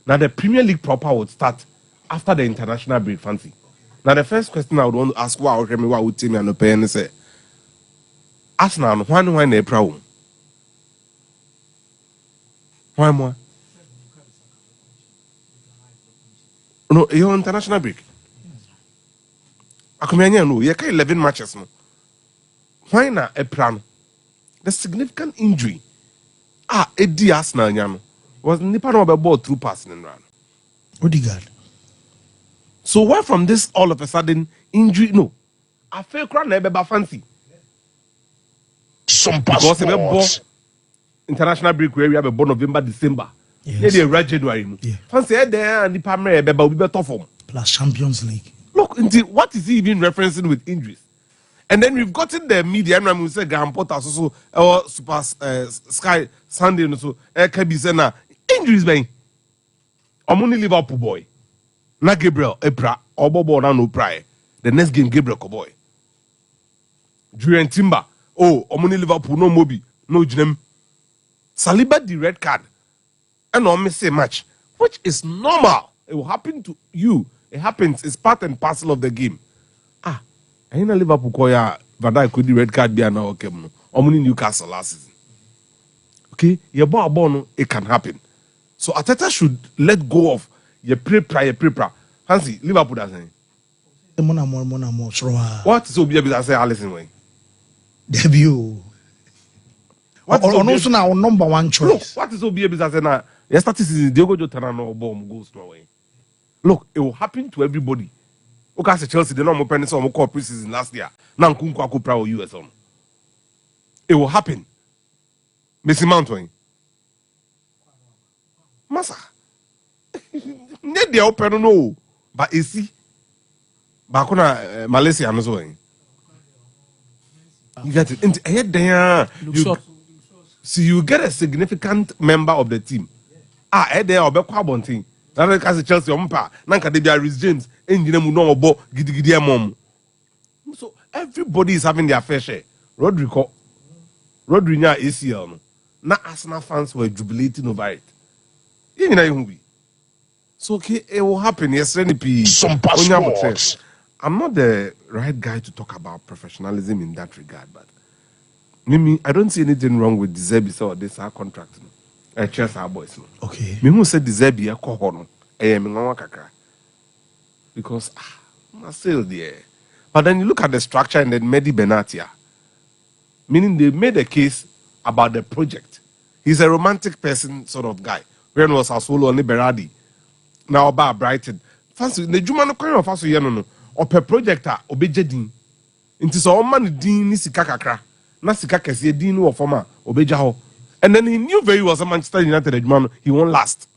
Now the Premier League proper would start after the international break, fancy. Now the first question I would want to ask, why would tell me and pay and say, Arsenal, when April? Why more? No, you're international break. I come here, no, you 11 matches. No. Why not April? The significant injury. Eddie Arsenal, was Nippon about 2 passing and run. Odegaard. So why from this all of a sudden injury? No, I feel crown never fancy. Some passports. International break where we have a born November, December. Yes. Yeah, January. Yeah. Fancy there and the Palmer will be better form. Plus Champions League. Look, what is he even referencing with injuries? And then we've gotten the media and we say Graham Potter also or Super Sky Sunday and so can be said now injuries man. I'm only Liverpool boy. Na Gabriel Epra or Bobo no pry. The next game Gabriel Cowboy. Julian Timber. Oh, Omoni Liverpool no Mobi. No Jinem. Saliba the red card. And on say match. Which is normal. It will happen to you. It happens. It's part and parcel of the game. I ain't a Liverpool koya Van could the red card be now okay. Omoni Newcastle last season. Okay? Your ball it can happen. So Ateta should let go of your pre-pra. Fancy, Liverpool doesn't. What is Obi say Allison way? Debut. What is also now number one choice? Look, what is Obi say now? Your statistics Diogo Jota no bomb goes to away. Look, it will happen to everybody. Okay, as Chelsea, they don't open some call preseason last year. Now Nkunku Akupra or US on. It will happen. Messi Mount Massa. Net the open no, but you see, Bakuna Malaysia and so on. You get it. And there, you get a significant member of the team. There or Becquabon thing. That's because Chelsea umpa. Nanka de Rhys James. Engineer Muno Bo Gidigidia mom. So everybody is having their fair share. Rodrigo ACL. Now Arsenal fans were jubilating over it. You know, so okay, it will happen. Yes, some passports. I'm not the right guy to talk about professionalism in that regard, but Mimi, I don't see anything wrong with Deserbi or this our contract. Chelsea our boys. Okay. Me who said Deserbi a cohono. Because I'm still there. But then you look at the structure and then Medi Benatia. Meaning they made a case about the project. He's a romantic person sort of guy. When was Asolo and Berardi. Now about Brighton. Fancy the Jumano coin of us no or per projector obejedin. Into so man din ni sika kakra. Na sika kese din no former obejaho. And then he knew very well as a Manchester United man he won't last.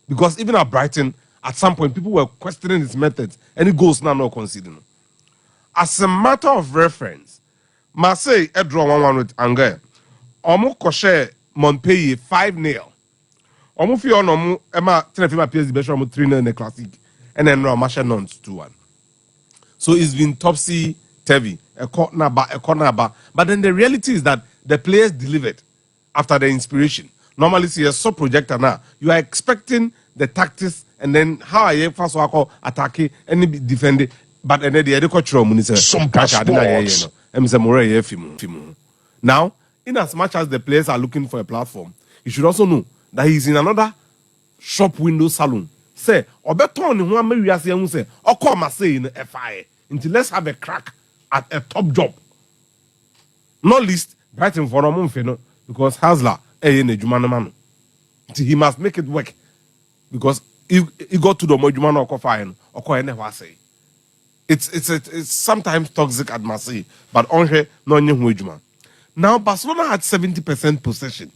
Because even at Brighton, at some point people were questioning his methods and he goes now no considering. As a matter of reference, Marseille draw 1-1 with Angers. Omo Koshe Montpellier 5-0. Omo fi ono Emma Tenefima PSG be sure 3-0 in the classic and then no Marshall Nons 2-1. So it's been topsy-turvy, a corner bar. But then the reality is that the players delivered after the inspiration. Normally, see a sub projector now. You are expecting the tactics and then how are you first walk attacking and defending. But then the educational minister some passports. Now, in as much as the players are looking for a platform, you should also know that he's in another shop window salon. Say, Obeton in one maybe as you say, or come and say in FI until let's have a crack at a top job. Not least Brighton for a month, because Hasler in a Jumano man. He must make it work because he got to the Mojumano or fine or never say. It's sometimes toxic at Marseille, but on here, no new. Now Barcelona had 70% possession.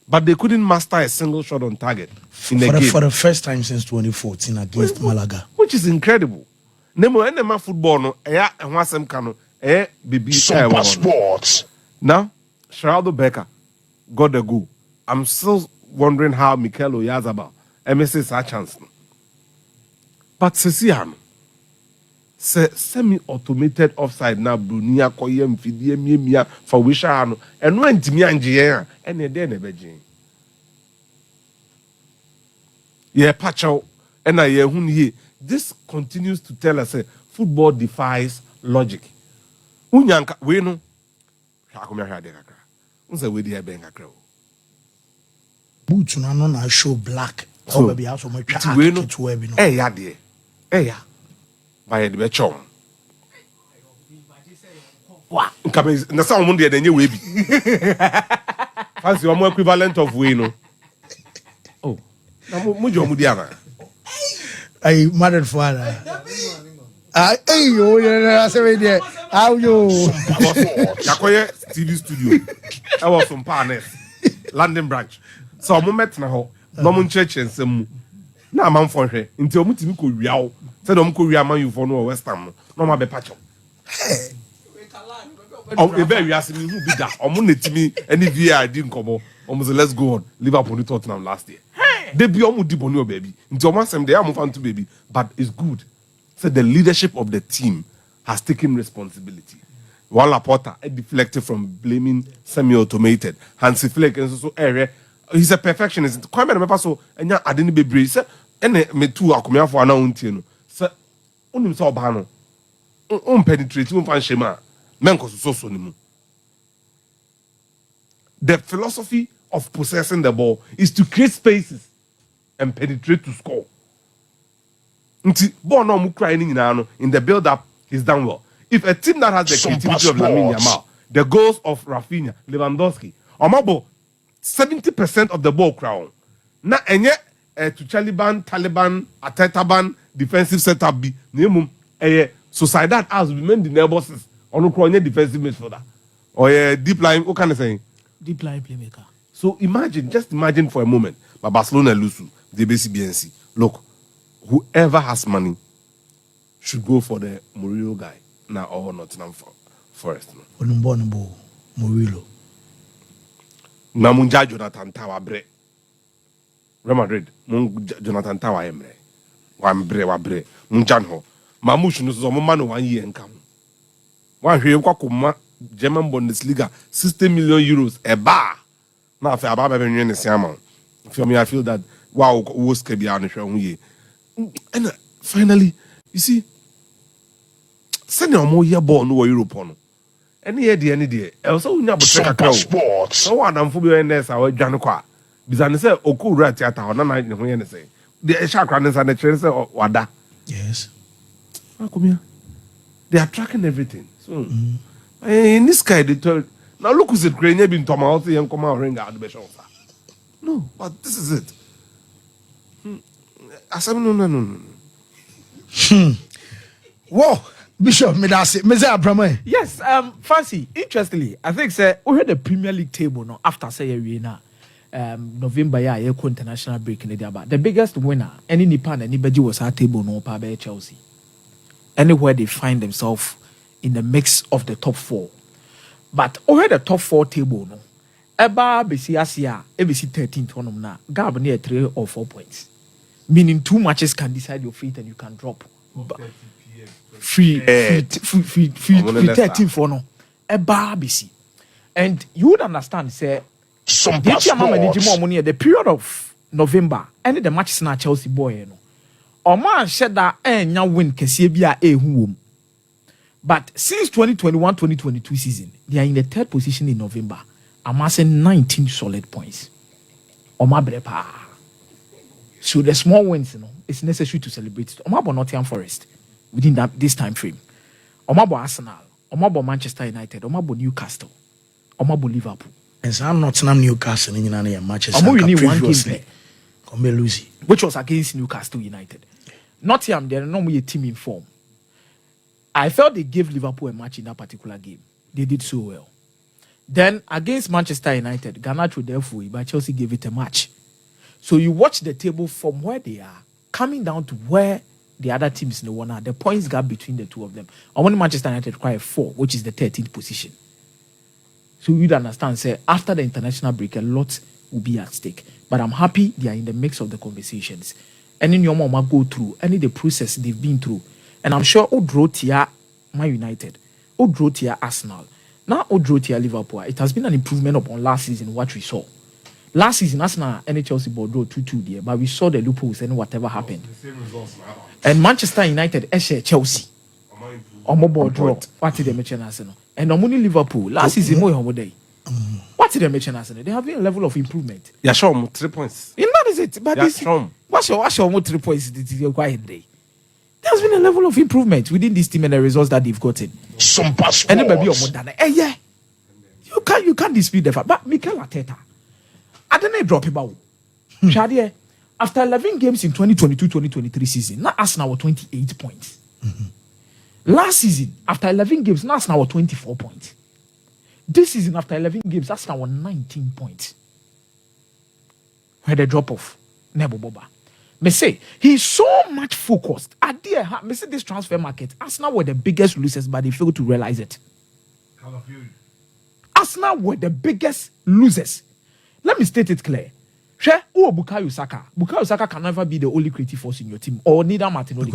But they couldn't master a single shot on target in the game. For the first time since 2014 against Malaga. Which is incredible. Nemo enema football no and wasem kano baby some passports. Now, Geraldo Becker got the goal. I'm still wondering how Mikel Oyarzabal misses a chance. But Ceciano semi-automated offside now Brunia Koyem Fidie Mia for Wishano and went to me and Gia and then never Jane. Yeah, patch out. And I hear this continues to tell us football defies logic. Unyanka, we know. Hakumya hade kakra. Unsa we dey ben kakra. Boots no na show black. So, Baby house mo twa we know. to we no. Ya de. Ya. By the chom. Wa. Nkabe na sa omo de nye we bi. Fancy omo equivalent of we no. Oh. Na mo jo mu di ana. Ay Madrid father. Ay yo ya say we there. How yo. Yakoye TV studio. I was from Partners. London branch. So omo met na ho. No mo church ensem mu. Na man fo hwe. Nti omo timi ko wia wo. Say omo ko wia man you for no West Ham no. No ma be patch. Oh, ebe wiase mi hu bi da. Omo netimi any VI did nkomo. Omo say let's go on. Liverpool Tottenham last year. They be omo di boni o baby. Nti omo asem dey am fan to baby, but it's good. So the leadership of the team has taken responsibility. Juan Laporta deflected from blaming semi-automated. Hansi Flick and so area. He's a perfectionist. Kwame remember so enya adeni bebre say ene me tu akomia fo ana untie no. So onim so oba no. On penetrate on fan shema. Men ko so ni mu. The philosophy of possessing the ball is to create spaces and penetrate to score. Nti ball no mu cry ni nyina no in the build up is done well. If a team that has the creativity of Lamine Yamal, the goals of Rafinha, Lewandowski, omabo 70% of the ball crown. Na enye to Taliban, Atetaban defensive setup bi nemum Sociedad as women the neighbors ono kro onye defensive midfielder. Or deep line, what can I say? Deep line playmaker. So just imagine for a moment, but Barcelona lose the BNC. Look, whoever has money should go for the Murillo guy now or Nottingham Forest. Onumbo Murillo. Namunja Jonathan Tawa bre. Real Madrid, Jonathan Tawa emre. Wa bre. Munjanho. Mamush no so man 1 year income. One hwe kwakoma German Bundesliga 60 million euros a bar. Now if about be nwe ne siama. For me I feel that wow was ke bia no hwe ye. And finally, you see, send your more year born no Europe no. Any day. Also we nya botre kakra. So what am for be NS a wadwane kwa. Bizane say okura theater na na ne ho ye ne say. The shakra ne say na chere say wada. Yes. Come here. They are tracking everything. So in this guy they told now look who's it great been Tom out and come out ring out the best. No, but this is it. I said no. Whoa, Bishop Medasi, Meza Abraham. Yes, fancy. Interestingly, I think say we had the Premier League table no after say we na November ya international break in the about the biggest winner any Nipan anybody was our table no pa be Chelsea. Anywhere they find themselves in the mix of the top 4. But over the top 4 table no eba besi asia ebesi 13th honum na gap near 3 or 4 points. Meaning 2 matches can decide your fate and you can drop. Free 13 for no. Eba besi. And you would understand say the period of November and the matches na Chelsea boy no. Oman said that enya win kese bia ehu. But since 2021-2022 season, they are in the 3rd position in November, amassing 19 solid points. Oma brepa. So the small wins, it's necessary to celebrate. Oma bo Nottingham Forest within this time frame. Oma bo Arsenal, Oma bo Manchester United, Oma bo Newcastle, Oma bo Liverpool. And some Nottingham Newcastle in your matches. Oma we need 1 game play. Lucy, which was against Newcastle United. Nottingham, they're normally a team in form. I felt they gave Liverpool a match in that particular game. They did so well. Then against Manchester United, Garnacho therefore, but Chelsea gave it a match. So you watch the table from where they are, coming down to where the other teams in the one are. The points gap between the two of them. And when Manchester United require 4, which is the 13th position. So you'd understand, say, after the international break, a lot will be at stake. But I'm happy they are in the mix of the conversations. And in your mama go through, any the process they've been through. And I'm sure Odrotia, Man United, Odrotia Arsenal, now Odrotia Liverpool. It has been an improvement upon last season, what we saw. Last season, Arsenal and Chelsea board draw 2-2 there, but we saw the loopholes and whatever happened. The same results now. And Manchester United, Chelsea, on board draw. What did they mention Arsenal? And only Liverpool last season, more holiday. What did they mention Arsenal? They have been a level of improvement. Yeah, show them 3 points. And that is it. But Yeah, this, show 'em. what's your 3 points? This is quiet day. There's been a level of improvement within this team and the results that they've gotten. Some And then maybe passports. yeah. You can't dispute the fact. But Mikel Arteta, I don't know drop about. Shadier, after 11 games in 2022-2023 season, now Arsenal were 28 points. Last season, after 11 games, now Arsenal were 24 points. This season, after 11 games, Arsenal were 19 points. Where the drop off, Nebo Boba. Me say he's so much focused. Me say this transfer market, Arsenal were the biggest losers, but they failed to realize it. Arsenal were the biggest losers. Let me state it clear. Bukayo Saka. Bukayo Saka can never be the only creative force in your team, or neither Martinelli.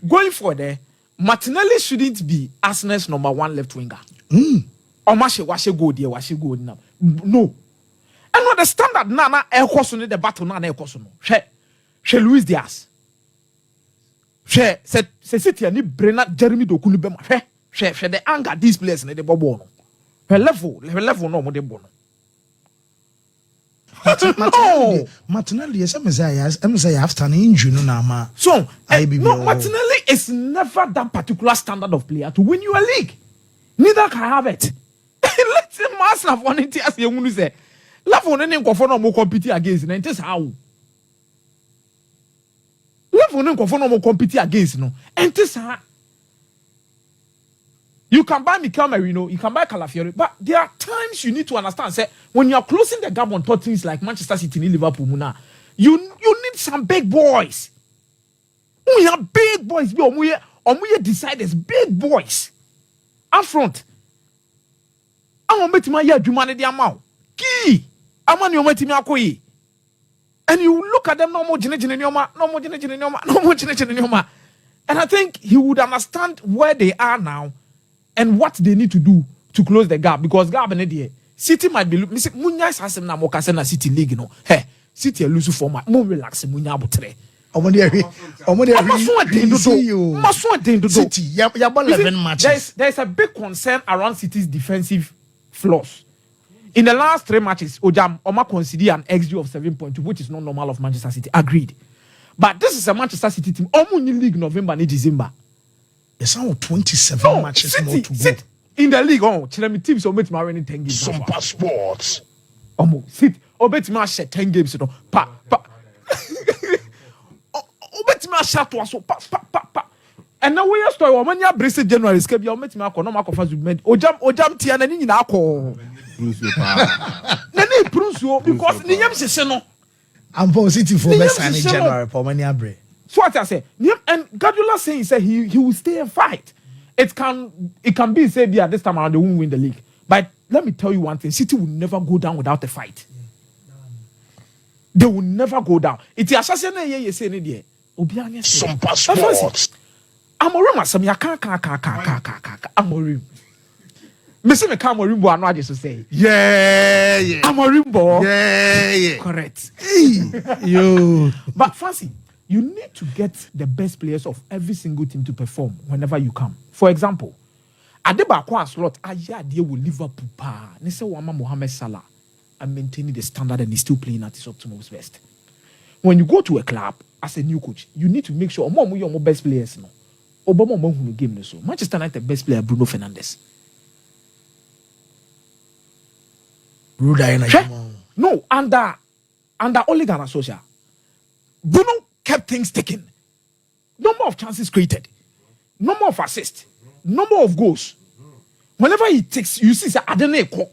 Going forward, Martinelli shouldn't be Arsenal's number 1 left winger. Or Mashe go there, Washe go now. No. And not the standard Nana air question the battle Nana air question. She Luis Diaz. She said City and Brenna Jeremy Dokulu Bema. She the anger these players in the Bobono. Her level no more than Bono. Martinelli is a after an injury no ma. So Martinelli is never that particular standard of player to win you a league. Neither can have it. Let's say Arsenal for it as you say. Love on any conform more compete against and just how. Love on any conform more compete against no. And just how. You can buy Mikel Merino, you can buy Calafiori, but there are times you need to understand. Say when you are closing the gap on top teams like Manchester City and Liverpool, you need some big boys. We have big boys. We deciders, big boys up front. I want to make my humanity amount. Key. I want you to make and you look at them no more. And I think he would understand where they are now and what they need to do to close the gap, because gap in the City might be looking. Munya is asking now Mokasena City League, you know. Hey, City lose format, more relax. Munya butre. There's a big concern around City's defensive flaws. In the last 3 matches, Oma considered an XG of 7.2, which is not normal of Manchester City. Agreed. But this is a Manchester City team. Omu league November and December. There's now 27 matches City, more to go. City, in the league, teams will make 10 games. Some passports. City, bet me 10 games. Bet me shot to us. And now we are story. When you brace January, escape your met me. No mark of us made. Ojam tia na ni na ako. Nani pruso because niyam se no. I'm for City for best in January for many abre. So what I say, and Guardiola saying he will stay and fight. It can be said at this time around they won't win the league. But let me tell you one thing: City will never go down without a fight. They will never go down. It's a assassination. You say there. Some passports. Amorim asem ya ka. Amorim. Me say me ka Amorim bo anu age so say. Yeah. Amorim bo. Yeah. Correct. Yo. But Fancy, you need to get the best players of every single team to perform whenever you come. For example, Adeba Kwa slot aya dey with Liverpool pa. Ne say Wama Mohamed Salah and maintaining the standard and he's still playing at his optimal best. When you go to a club as a new coach, you need to make sure your best players no. Obama who game so. Manchester United best player Bruno Fernandes. No, under Ole Gunnar Solskjaer, Bruno kept things ticking. Number of chances created, number of assists, number of goals. Whenever he takes, you see, I don't know.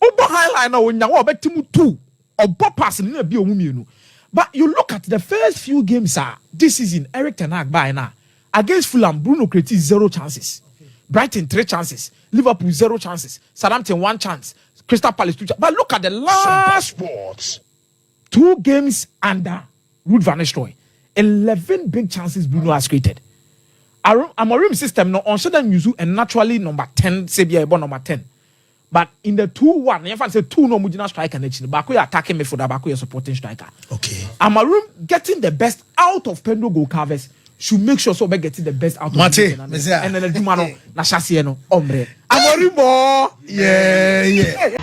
Obo highlight now when you bet him 2 or pass in the but you look at the first few games this season, Eric Ten Hag by now against Fulham, Bruno created 0 chances. Brighton 3 chances, Liverpool 0 chances, Southampton 1 chance, Crystal Palace 2 chances. But look at the last 2 games under Ruud van Nistelrooy, 11 big chances Bruno has created. Amorim system no on certain use and naturally number 10, say be number 10. But in the 2-1, if I say 2 no mujina striker next, Baku attacking me for that Baku supporting striker. Okay. Amarum getting the best out of Pendo goal covers should make sure so be getting the best out of Mate, and then the Dumano na chassis no ombre. Amarum Yeah.